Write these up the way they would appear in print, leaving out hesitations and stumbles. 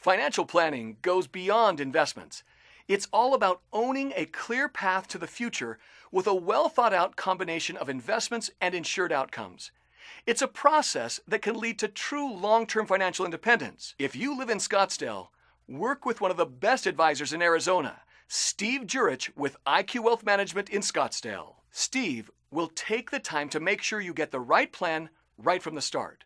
Financial planning goes beyond investments. It's all about owning a clear path to the future with a well-thought-out combination of investments and insured outcomes. It's a process that can lead to true long-term financial independence. If you live in Scottsdale, work with one of the best advisors in Arizona, Steve Jur-itch with IQ Wealth Management in Scottsdale. Steve will take the time to make sure you get the right plan right from the start.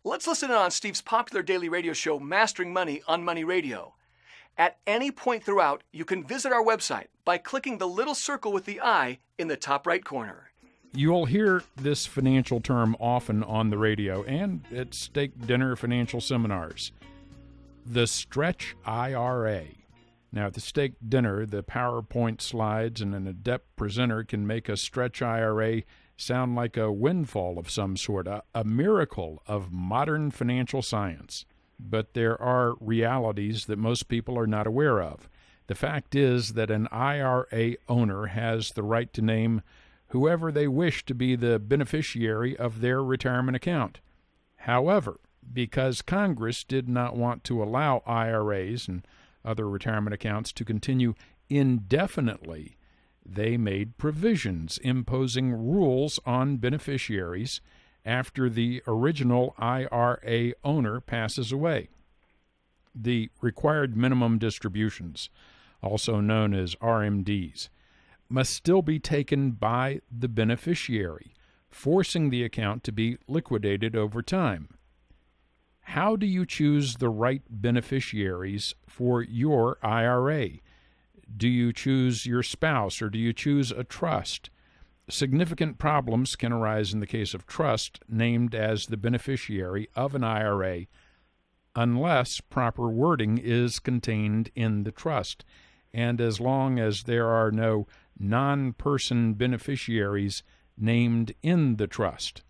Let's listen in on Steve's popular daily radio show, Mastering Money on Money Radio. At any point throughout, you can visit our website by clicking the little circle with the I in the top right corner. You'll hear this financial term often on the radio and at steak dinner financial seminars. The Stretch IRA. Now, at the steak dinner, the PowerPoint slides and an adept presenter can make a Stretch IRA sound like a windfall of some sort, a miracle of modern financial science. But there are realities that most people are not aware of. The fact is that an IRA owner has the right to name whoever they wish to be the beneficiary of their retirement account. However, because Congress did not want to allow IRAs and other retirement accounts to continue indefinitely, they made provisions imposing rules on beneficiaries after the original IRA owner passes away. The required minimum distributions, also known as RMDs, must still be taken by the beneficiary, forcing the account to be liquidated over time. How do you choose the right beneficiaries for your IRA? Do you choose your spouse or do you choose a trust? Significant problems can arise in the case of trust named as the beneficiary of an IRA unless proper wording is contained in the trust, and as long as there are no non-person beneficiaries named in the trust.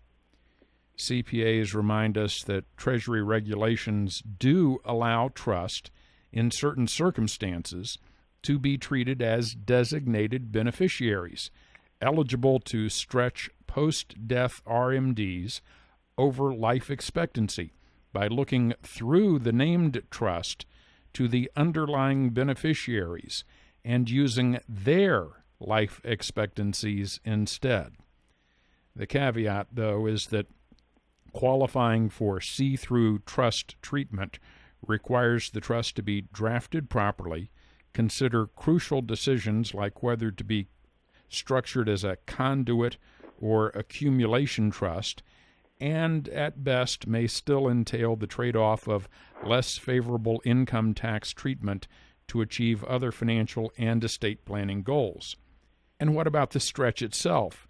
CPAs remind us that Treasury regulations do allow trust in certain circumstances to be treated as designated beneficiaries, eligible to stretch post-death RMDs over life expectancy by looking through the named trust to the underlying beneficiaries and using their life expectancies instead. The caveat, though, is that qualifying for see-through trust treatment requires the trust to be drafted properly, consider crucial decisions like whether to be structured as a conduit or accumulation trust, and at best may still entail the trade-off of less favorable income tax treatment to achieve other financial and estate planning goals. And what about the stretch itself?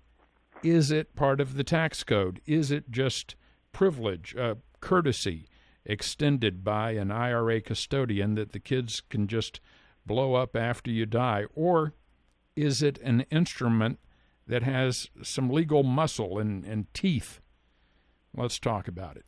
Is it part of the tax code? Is it just privilege, courtesy extended by an IRA custodian that the kids can just blow up after you die? Or is it an instrument that has some legal muscle and teeth? Let's talk about it.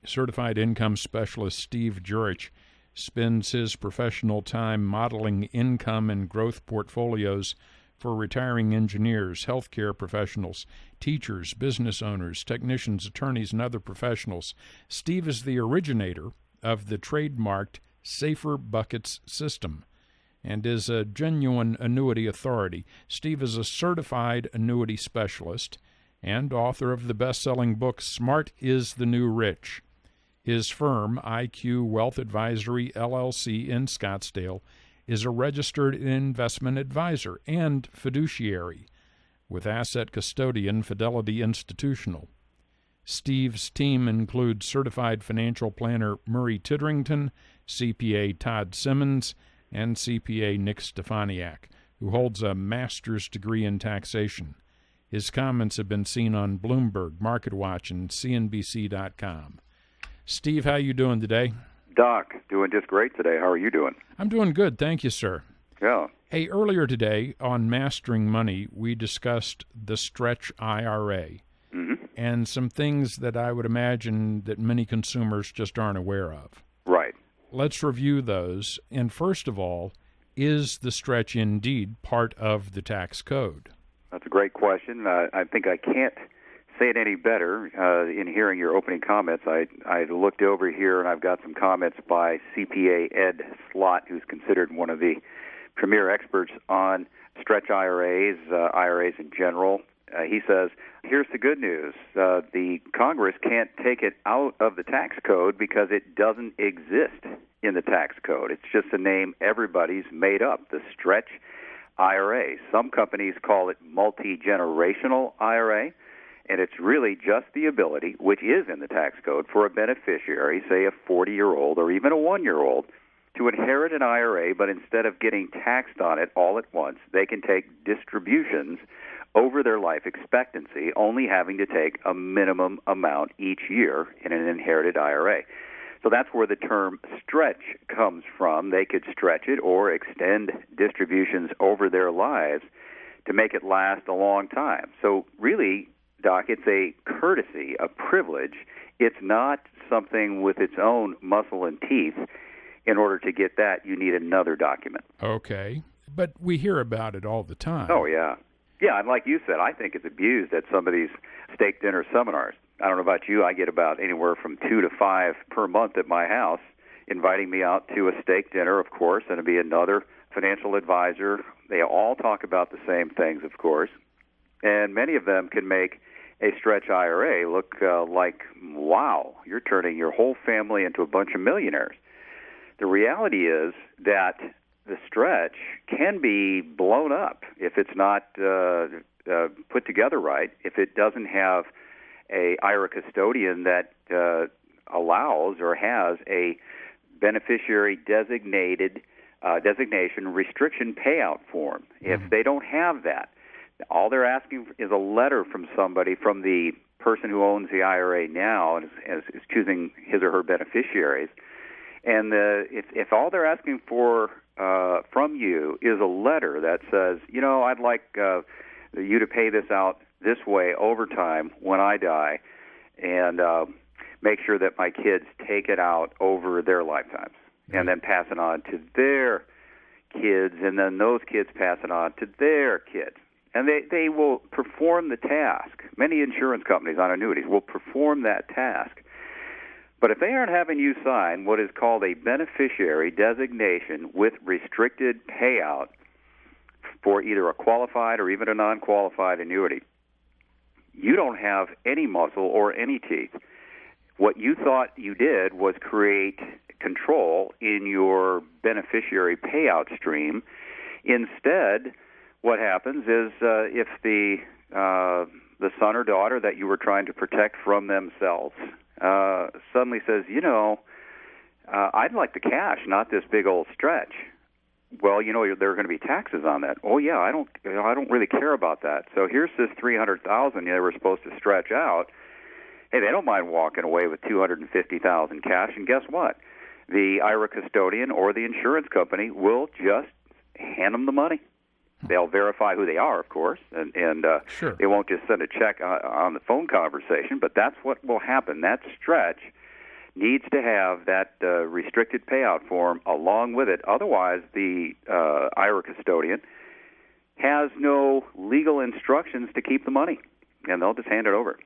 Certified income specialist Steve Jur-itch spends his professional time modeling income and growth portfolios for retiring engineers, healthcare professionals, teachers, business owners, technicians, attorneys, and other professionals. Steve is the originator of the trademarked Safer Buckets system and is a genuine annuity authority. Steve is a certified annuity specialist and author of the best-selling book, Smart is the New Rich. His firm, IQ Wealth Advisory, LLC in Scottsdale, is a registered investment advisor and fiduciary with asset custodian Fidelity Institutional. Steve's team includes certified financial planner Murray Titterington, CPA Todd Simmons, and CPA Nick Stefaniak, who holds a master's degree in taxation. His comments have been seen on Bloomberg, MarketWatch, and CNBC.com. Steve, how you doing today? Doc, doing just great today. How are you doing? I'm doing good, thank you, sir. Yeah. Hey, earlier today on Mastering Money, we discussed the Stretch IRA and some things that I would imagine that many consumers just aren't aware of. Right. Let's review those. And first of all, is the Stretch indeed part of the tax code? That's a great question. I think I can't say it any better. In hearing your opening comments, I looked over here, and I've got some comments by CPA Ed Slott, who's considered one of the premier experts on stretch IRAs, IRAs in general. He says, here's the good news. The Congress can't take it out of the tax code because it doesn't exist in the tax code. It's just a name everybody's made up, the Stretch IRA. Some companies call it multi-generational IRA, and it's really just the ability, which is in the tax code, for a beneficiary, say a 40-year-old or even a 1-year-old, to inherit an IRA, but instead of getting taxed on it all at once, they can take distributions over their life expectancy, only having to take a minimum amount each year in an inherited IRA. So that's where the term stretch comes from. They could stretch it or extend distributions over their lives to make it last a long time. So really, Doc, it's a courtesy, a privilege. It's not something with its own muscle and teeth. In order to get that, you need another document. Okay. But we hear about it all the time. Oh, yeah. Yeah, and like you said, I think it's abused at some of these steak dinner seminars. I don't know about you, I get about anywhere from 2 to 5 per month at my house, inviting me out to a steak dinner, of course, and to be another financial advisor. They all talk about the same things, of course, and many of them can make a stretch IRA look like, wow, you're turning your whole family into a bunch of millionaires. The reality is that the stretch can be blown up if it's not put together right, if it doesn't have a IRA custodian that allows or has a beneficiary designation restriction payout form. If they don't have that, all they're asking is a letter from somebody, from the person who owns the IRA now and is choosing his or her beneficiaries. And if all they're asking for from you is a letter that says, I'd like you to pay this out this way over time when I die, and make sure that my kids take it out over their lifetimes, and then pass it on to their kids, and then those kids pass it on to their kids. And they will perform the task. Many insurance companies on annuities will perform that task. But if they aren't having you sign what is called a beneficiary designation with restricted payout for either a qualified or even a non-qualified annuity, you don't have any muscle or any teeth. What you thought you did was create control in your beneficiary payout stream. Instead, what happens is if the son or daughter that you were trying to protect from themselves suddenly says, I'd like the cash, not this big old stretch. Well, there are going to be taxes on that. Oh yeah, I don't really care about that. So here's this $300,000 they were supposed to stretch out. Hey, they don't mind walking away with $250,000 cash, and guess what? The IRA custodian or the insurance company will just hand them the money. They'll verify who they are, of course, and Sure. They won't just send a check on the phone conversation, but that's what will happen. That stretch needs to have that restricted payout form along with it. Otherwise, the IRA custodian has no legal instructions to keep the money, and they'll just hand it over.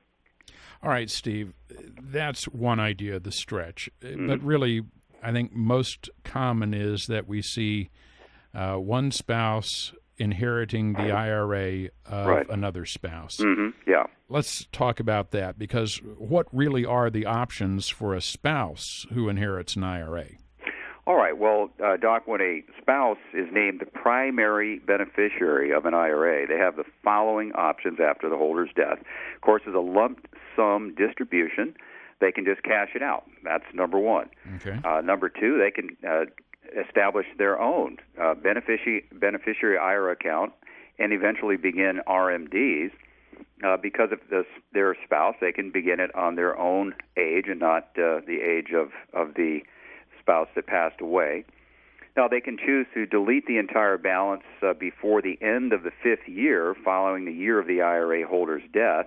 All right, Steve, that's one idea, the stretch. But really, I think most common is that we see one spouse inheriting the IRA of another spouse. Yeah. Let's talk about that, because what really are the options for a spouse who inherits an IRA? All right. Well, Doc, when a spouse is named the primary beneficiary of an IRA, they have the following options after the holder's death. Of course, as a lump sum distribution, they can just cash it out. That's number one. Okay. Number two, they can establish their own beneficiary IRA account and eventually begin RMDs. Because of their spouse, they can begin it on their own age and not the age of the spouse that passed away. Now, they can choose to delete the entire balance before the end of the 5th year following the year of the IRA holder's death.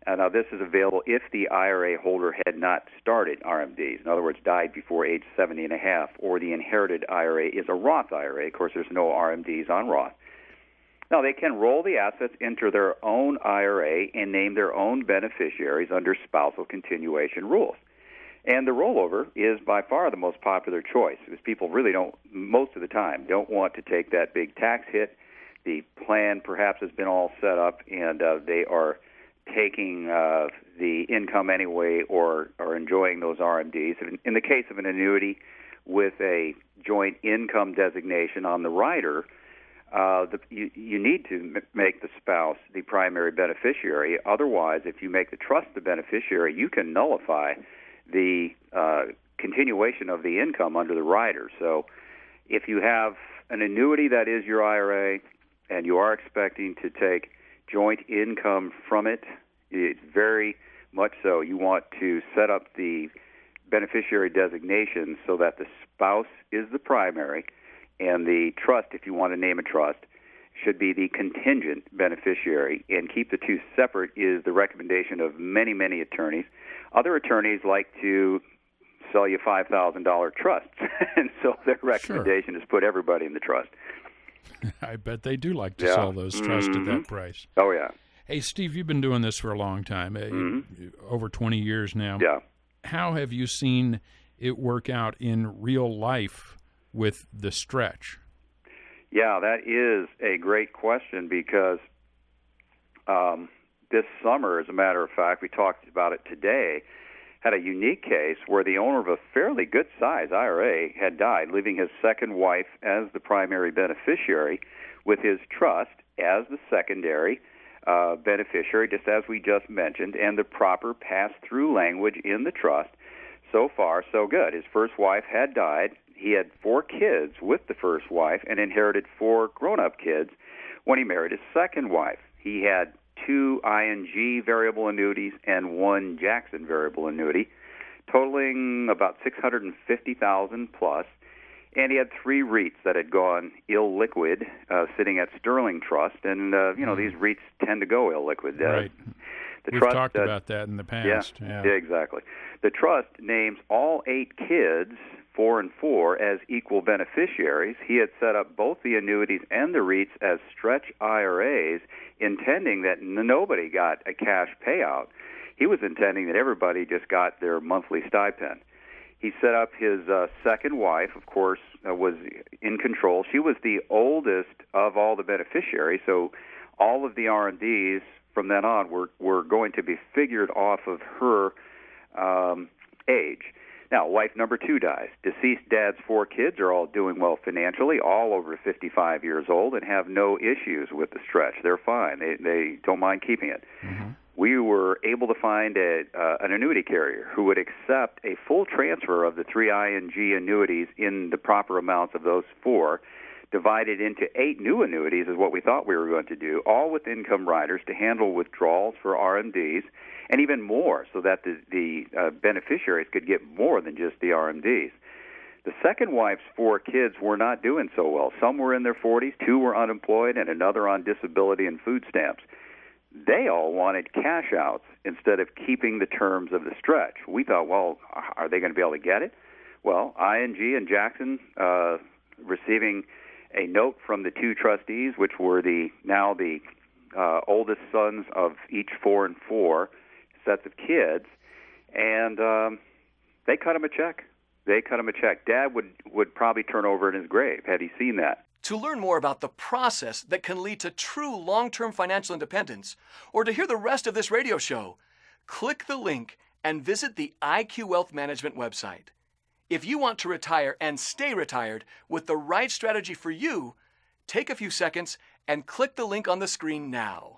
Now, this is available if the IRA holder had not started RMDs, in other words, died before age 70 and a half, or the inherited IRA is a Roth IRA. Of course, there's no RMDs on Roth. No, they can roll the assets into their own IRA and name their own beneficiaries under spousal continuation rules. And the rollover is by far the most popular choice, because people really don't, most of the time, don't want to take that big tax hit. The plan perhaps has been all set up, and they are taking the income anyway or are enjoying those RMDs. In the case of an annuity with a joint income designation on the rider, you need to make the spouse the primary beneficiary. Otherwise, if you make the trust the beneficiary, you can nullify the continuation of the income under the rider. So if you have an annuity that is your IRA and you are expecting to take joint income from it, it's very much so you want to set up the beneficiary designation so that the spouse is the primary, and the trust, if you want to name a trust, should be the contingent beneficiary, and keep the two separate is the recommendation of many, many attorneys. Other attorneys like to sell you $5,000 trusts, and so their recommendation is put everybody in the trust. I bet they do like to sell those trusts at that price. Oh, yeah. Hey, Steve, you've been doing this for a long time, over 20 years now. Yeah. How have you seen it work out in real life with the Stretch? Yeah, that is a great question, because this summer, as a matter of fact, we talked about it today, had a unique case where the owner of a fairly good-sized IRA had died, leaving his second wife as the primary beneficiary, with his trust as the secondary beneficiary, just as we just mentioned, and the proper pass-through language in the trust. So far, so good. His first wife had died. He had 4 kids with the first wife and inherited 4 grown-up kids when he married his second wife. He had 2 ING variable annuities and 1 Jackson variable annuity, totaling about $650,000 plus. And he had 3 REITs that had gone illiquid, sitting at Sterling Trust. And, these REITs tend to go illiquid. Right. We've talked about that in the past. Yeah, exactly. The trust names all 8 kids, 4 and 4, as equal beneficiaries. He had set up both the annuities and the REITs as Stretch IRAs, intending that nobody got a cash payout. He was intending that everybody just got their monthly stipend. He set up his second wife, of course, was in control. She was the oldest of all the beneficiaries, so all of the RMDs from then on were going to be figured off of her age. Now, wife number 2 dies. Deceased dad's 4 kids are all doing well financially, all over 55 years old, and have no issues with the Stretch. They're fine. They don't mind keeping it. Mm-hmm. We were able to find an annuity carrier who would accept a full transfer of the 3 ING annuities in the proper amounts of those 4, divided into 8 new annuities is what we thought we were going to do, all with income riders to handle withdrawals for RMDs, and even more, so that the beneficiaries could get more than just the RMDs. The second wife's 4 kids were not doing so well. Some were in their 40s, 2 were unemployed, and another on disability and food stamps. They all wanted cash outs instead of keeping the terms of the Stretch. We thought, well, are they going to be able to get it? Well, ING and Jackson receiving a note from the 2 trustees, which were now the oldest sons of each 4 and 4 sets of kids, and they cut him a check. Dad would probably turn over in his grave had he seen that. To learn more about the process that can lead to true long-term financial independence, or to hear the rest of this radio show, click the link and visit the IQ Wealth Management website. If you want to retire and stay retired with the right strategy for you, take a few seconds and click the link on the screen now.